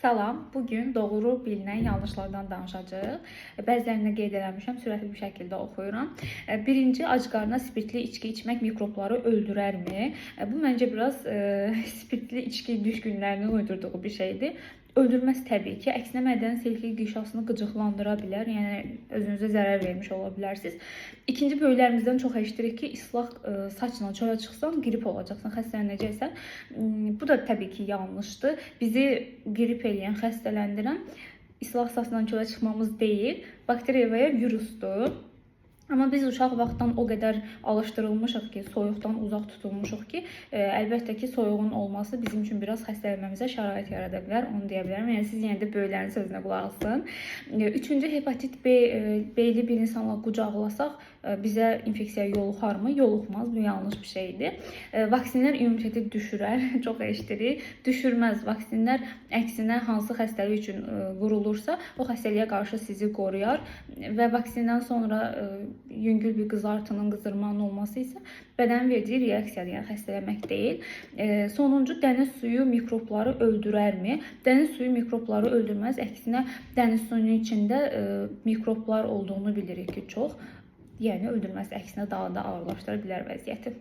Salam, bugün doğru bilinən yanlışlardan danışacağıq. Bəzilərini qeyd eləmişəm, sürətli bir şəkildə oxuyuram. Birinci, ac qarnına spirtli içki içmək mikrobları öldürərmi? Bu məncə biraz spirtli içki düşkünlərinin uydurduğu bir şeydir. Öldürməz təbii ki. Əksinə mədənin selfik qişasını qıcıqlandıra bilər. Yəni özünüzə zərər vermiş ola bilərsiniz. İkinci, böyüklərimizdən çox eşidirik ki, islaq saçla çölə çıxsan qrip olacaqsan, xəstələnəcəksən. Bu da təbii ki yanlışdır. Bizi qrip eləyən, xəstələndirən islaq saçla çölə çıxmamız deyil, bakteriya və ya virusdur. Amma biz uşaq vaxtdan o qədər alışdırılmışıq ki, soyuqdan uzaq tutulmuşuq ki, əlbəttə ki, soyuğun olması bizim üçün biraz xəstələnməmizə şərait yarada bilər, onu deyə bilərəm. Yəni siz yenə də böyüklərin sözünə qulaq asın. Üçüncü, hepatit B, B-li bir insanla qucaqlasaq bizə infeksiya yoluxarmı? Yoluxmaz. Bu yanlış bir şeydir. Vaksinlər immuniteti düşürər. Çox eşidirik. Düşürməz. Vaksinlər əksinə hansı xəstəlik üçün vurulursa, o xəstəliyə qarşı sizi qoruyar və vaksindən sonra yüngül bir qızartının, qızdırmanın olması isə bədənin verdiyi reaksiyadır, yəni xəstələnmək deyil. Sonuncu, dəniz suyu mikrobları öldürərmi? Dəniz suyu mikrobları öldürməz. Əksinə dəniz suyunun içində mikroblar olduğunu bilirik ki, çox. Yəni öldürməz, əksinə daha da ağırlaşdıra bilər vəziyyəti.